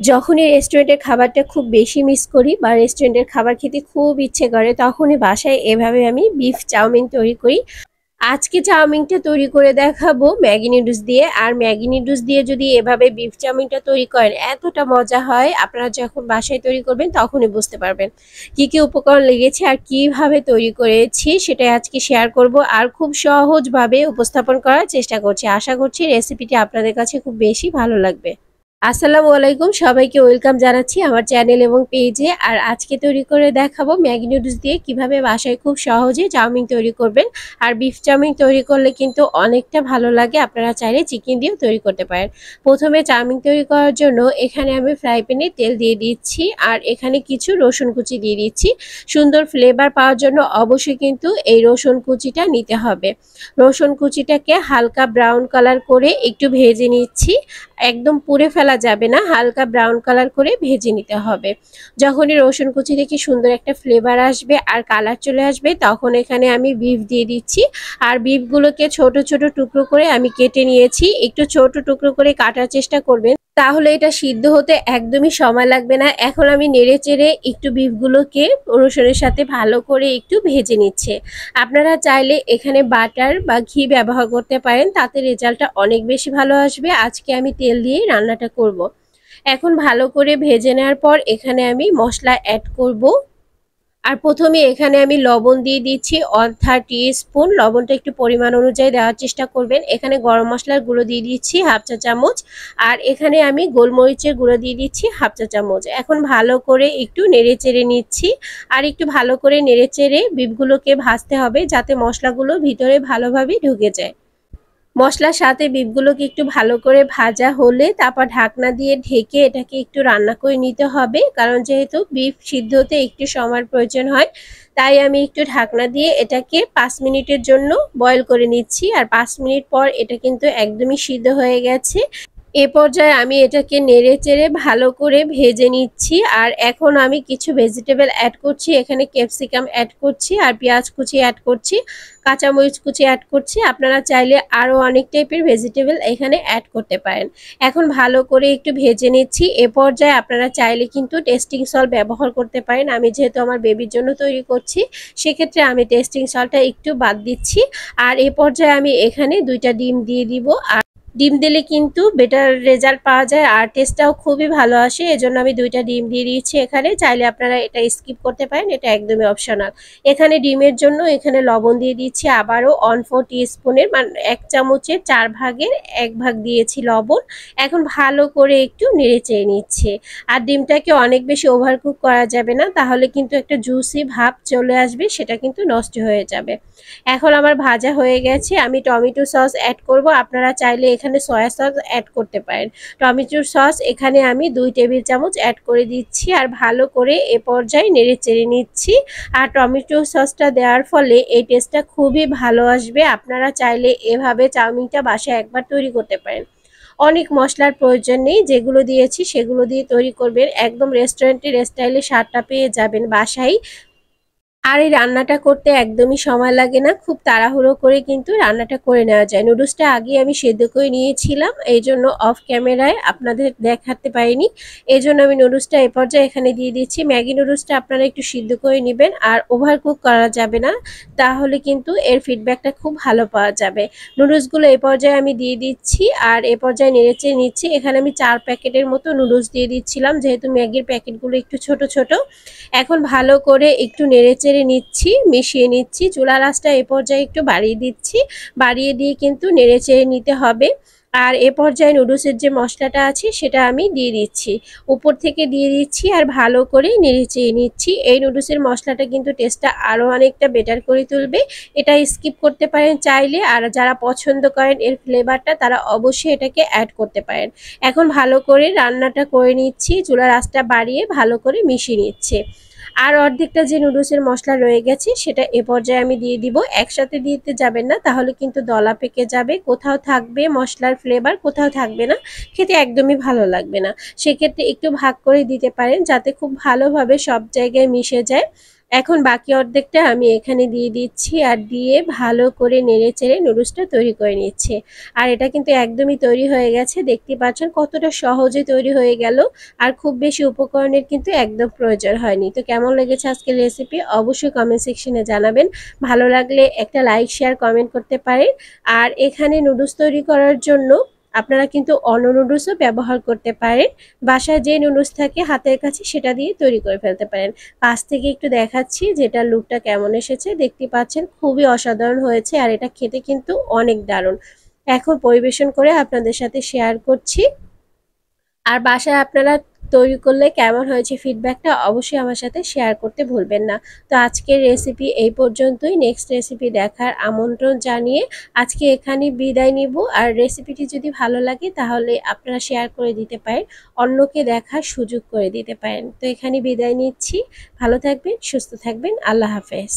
যখনই রেস্টুরেন্টের খাবারটা খুব বেশি মিস করি বা রেস্টুরেন্টের খাবার খেতে খুব ইচ্ছে করে, তখনই বাসায় এভাবে আমি বিফ চাউমিন তৈরি করি। আজকে চাউমিনটা তৈরি করে দেখাবো ম্যাগি নুডলস দিয়ে। আর ম্যাগি নুডলস দিয়ে যদি এভাবে বিফ চাউমিনটা তৈরি করেন, এতটা মজা হয়, আপনারা যখন বাসায় তৈরি করবেন তখনই বুঝতে পারবেন কি কি উপকরণ লেগেছে আর কিভাবে তৈরি করেছি, সেটাই আজকে শেয়ার করব। আর খুব সহজভাবে উপস্থাপন করার চেষ্টা করছি। আশা করছি রেসিপিটি আপনাদের কাছে খুব বেশি ভালো লাগবে। আসসালামু আলাইকুম, সবাইকে ওয়েলকাম জানাচ্ছি আমার চ্যানেল এবং পেজে। আর আজকে তৈরি করে দেখাবো ম্যাগি নুডলস দিয়ে কিভাবে বাসায় খুব সহজে চাউমিন তৈরি করবেন। আর বিফ চাউমিন তৈরি করলে কিন্তু অনেকটা ভালো লাগে, আপনারা চাইলে চিকেন দিয়েও তৈরি করতে পারেন। প্রথমে চাউমিন তৈরি করার জন্য এখানে আমি ফ্রাই প্যানে তেল দিয়ে দিচ্ছি আর এখানে কিছু রসুন কুচি দিয়ে দিচ্ছি। সুন্দর ফ্লেভার পাওয়ার জন্য অবশ্যই কিন্তু এই রসুন কুচিটা নিতে হবে। রসুন কুচিটাকে হালকা ব্রাউন কালার করে একটু ভেজে নিচ্ছি। একদম পুড়ে ফেলা যাবে না, হালকা ব্রাউন কালার করে ভেজে নিতে হবে। যখনই রসুন কুচি থেকে সুন্দর একটা ফ্লেভার আসবে আর কালার চলে আসবে, তখন এখানে আমি বিফ দিয়ে দিচ্ছি। আর বিফগুলোকে ছোট ছোট টুকরো করে আমি কেটে নিয়েছি। একটু ছোট টুকরো করে কাটার চেষ্টা করবেন, তাহলে এটা সিদ্ধ হতে একদমই সময় লাগবে না। এখন আমি নেড়ে চেড়ে একটু বিফগুলোকে রসুনের সাথে ভালো করে একটু ভেজে নিচ্ছে। আপনারা চাইলে এখানে বাটার বা ঘি ব্যবহার করতে পারেন, তাতে রেজাল্টটা অনেক বেশি ভালো আসবে। আজকে আমি তেল দিয়েই রান্নাটা করব। এখন ভালো করে ভেজে নেওয়ার পর এখানে আমি মশলা অ্যাড করব। আর প্রথমে এখানে আমি লবণ দিয়ে দিচ্ছি 1/3 স্পুন। লবণটা একটু পরিমাণ অনুযায়ী দেওয়ার চেষ্টা করবেন। এখানে গরম মশলার গুঁড়ো দিয়ে দিচ্ছি 1/2 চা চামচ। আর এখানে আমি গোলমরিচের গুঁড়ো দিয়ে দিচ্ছি 1/2 চা চামচ। এখন ভালো করে একটু নেড়ে চেড়ে নিচ্ছি। আর একটু ভালো করে নেড়ে চেড়ে বিফগুলোকে ভাজতে হবে, যাতে মশলাগুলো ভিতরে ভালোভাবে ঢুকে যায়। মশলার সাথে বিফগুলোকে একটু ভালো করে ভাজা হলে তারপর ঢাকনা দিয়ে ঢেকে এটাকে একটু রান্না করে নিতে হবে, কারণ যেহেতু বিফ সিদ্ধ হতে একটু সময়ের প্রয়োজন হয়। তাই আমি একটু ঢাকনা দিয়ে এটাকে 5 মিনিটের জন্য বয়েল করে নিচ্ছি। আর 5 মিনিট পর এটা কিন্তু একদমই সিদ্ধ হয়ে গেছে। এ পর্যায়ে আমি এটাকে নেড়ে চেড়ে ভালো করে ভেজে নিচ্ছি। আর এখন আমি কিছু ভেজিটেবল অ্যাড করছি। এখানে ক্যাপসিকাম অ্যাড করছি আর পেঁয়াজ কুচি অ্যাড করছি, কাঁচামরিচ কুচি অ্যাড করছি। আপনারা চাইলে আরও অনেক টাইপের ভেজিটেবল এখানে অ্যাড করতে পারেন। এখন ভালো করে একটু ভেজে নিচ্ছি। এ পর্যায়ে আপনারা চাইলে কিন্তু টেস্টিং সল্ট ব্যবহার করতে পারেন। আমি যেহেতু আমার বেবির জন্য তৈরি করছি, সেক্ষেত্রে আমি টেস্টিং সল্টটা একটু বাদ দিচ্ছি। আর এ পর্যায়ে আমি এখানে 2টা ডিম দিয়ে দিব। আর ডিম দিলে কিন্তু বেটার রেজাল্ট পাওয়া যায় আর টেস্টটাও খুবই ভালো আসে। এজন্য আমি 2টা ডিম দিয়ে দিয়েছি এখানে। চাইলে আপনারা এটা স্কিপ করতে পারেন, এটা একদমই অপশনাল। এখানে ডিমের জন্য এখানে লবণ দিয়ে দিচ্ছি আবারও 1/4 টিস্পুনের, মানে 1 চামচের 4 ভাগের 1 ভাগ দিয়েছি লবণ। এখন ভালো করে একটু নেড়ে চেড়ে নিচ্ছে। আর ডিমটাকে অনেক বেশি ওভারকুক করা যাবে না, তাহলে কিন্তু একটা জুসি ভাব চলে আসবে, সেটা কিন্তু নষ্ট হয়ে যাবে। এখন আমার ভাজা হয়ে গেছে। আমি টমেটো সস অ্যাড করব। আপনারা চাইলে এখানে সয়া সস অ্যাড করতে পারেন। টমেটোর সস এখানে আমি 2 টেবিল চামচ অ্যাড করে দিচ্ছি। আর ভালো করে এ পর্যায়ে নেড়ে চেড়ে নিচ্ছি। আর টমেটো সসটা দেওয়ার ফলে এই টেস্টটা খুবই ভালো আসবে। আপনারা চাইলে এভাবে চাউমিনটা বাসায় একবার তৈরি করতে পারেন। অনেক মশলার প্রয়োজন নেই, যেগুলো দিয়েছি সেগুলো দিয়ে তৈরি করবেন। একদম রেস্টুরেন্টের স্টাইলে স্বাদটা পেয়ে যাবেন বাসায়। আর এই রান্নাটা করতে একদমই সময় লাগে না, খুব তাড়াহুড়ো করে কিন্তু রান্নাটা করে নেওয়া যায়। নুডলসটা আগে আমি সেদ্ধ করে নিয়েছিলাম, এই জন্য অফ ক্যামেরায় আপনাদের দেখাতে পারিনি। এই জন্য আমি নুডলসটা এ পর্যায়ে এখানে দিয়ে দিচ্ছি। ম্যাগি নুডলসটা আপনারা একটু সিদ্ধ করে নেবেন আর ওভার কুক করা যাবে না, তাহলে কিন্তু এর ফিডব্যাকটা খুব ভালো পাওয়া যাবে। নুডলসগুলো এ পর্যায়ে আমি দিয়ে দিচ্ছি আর এ পর্যায়ে নেড়েচেড়ে নিচ্ছি। এখানে আমি 4 প্যাকেটের মতো নুডলস দিয়ে দিচ্ছিলাম, যেহেতু ম্যাগির প্যাকেটগুলো একটু ছোট ছোট। এখন ভালো করে একটু নেড়েচেড়ে নিচ্ছি, মিশিয়ে নিচ্ছি। চুলার আঁচটা এ পর্যায়ে একটু বাড়িয়ে দিচ্ছি। বাড়িয়ে দিয়ে কিন্তু নেড়েচেড়ে নিতে হবে। আর এ পর্যায়ে নুডলসের যে মশলাটা আছে সেটা আমি দিয়ে দিচ্ছি, উপর থেকে দিয়ে দিচ্ছি আর ভালো করে নেড়েচেড়ে নিচ্ছি। এই নুডলসের মশলাটা কিন্তু টেস্টটা আরও অনেকটা বেটার করে তুলবে। এটা স্কিপ করতে পারেন চাইলে, আর যারা পছন্দ করেন এর ফ্লেভারটা, তারা অবশ্যই এটাকে অ্যাড করতে পারেন। এখন ভালো করে রান্নাটা করে নিচ্ছি, চুলার আঁচটা বাড়িয়ে ভালো করে মিশিয়ে নিচ্ছে। আর অর্ধেকটা যে নুডলসের মশলা রয়ে গেছে সেটা এ পর্যায়ে আমি দিয়ে দিব। একসাথে দিতে যাবেন না, তাহলে কিন্তু দলা পেকে যাবে। কোথাও থাকবে মশলার ফ্লেভার, কোথাও থাকবে না, খেতে একদমই ভালো লাগবে না। সেক্ষেত্রে একটু ভাগ করে দিতে পারেন, যাতে খুব ভালোভাবে সব জায়গায় মিশে যায়। এখন বাকি অর্ধেকটা আমি এখানে দিয়ে দিচ্ছি আর দিয়ে ভালো করে নেড়েচেড়ে নুডলসটা তৈরি করে নিচ্ছি। আর এটা কিন্তু একদমই তৈরি হয়ে গেছে, দেখতে পাচ্ছেন কতটা সহজে তৈরি হয়ে গেল। আর খুব বেশি উপকরণের কিন্তু একদম প্রয়োজন হয়নি। তো কেমন লেগেছে আজকের রেসিপি অবশ্যই কমেন্ট সেকশনে জানাবেন। ভালো লাগলে একটা লাইক শেয়ার কমেন্ট করতে পারেন। আর এখানে নুডলস তৈরি করার জন্য আপনারা কিন্তু অন্য নুডলসও ব্যবহার করতে পারেন। বাসায় যে নুডলস থাকে হাতের কাছে সেটা দিয়ে তৈরি করে ফেলতে পারেন। কাছ থেকে একটু দেখাচ্ছি যেটার লুকটা কেমন এসেছে, দেখতে পাচ্ছেন খুবই অসাধারণ হয়েছে আর এটা খেতে কিন্তু অনেক দারুণ। এখন পরিবেশন করে আপনাদের সাথে শেয়ার করছি। আর বাসায় আপনারা তৈরি করলে কেমন হয়েছে ফিডব্যাকটা অবশ্যই আমার সাথে শেয়ার করতে ভুলবেন না। তো আজকের রেসিপি এই পর্যন্তই, নেক্সট রেসিপি দেখার আমন্ত্রণ জানিয়ে আজকে এখানেই বিদায় নিব। আর রেসিপিটি যদি ভালো লাগে তাহলে আপনারা শেয়ার করে দিতে পারেন, অন্যকে দেখার সুযোগ করে দিতে পারেন। তো এখানে বিদায় নিচ্ছি, ভালো থাকবেন, সুস্থ থাকবেন, আল্লাহ হাফেজ।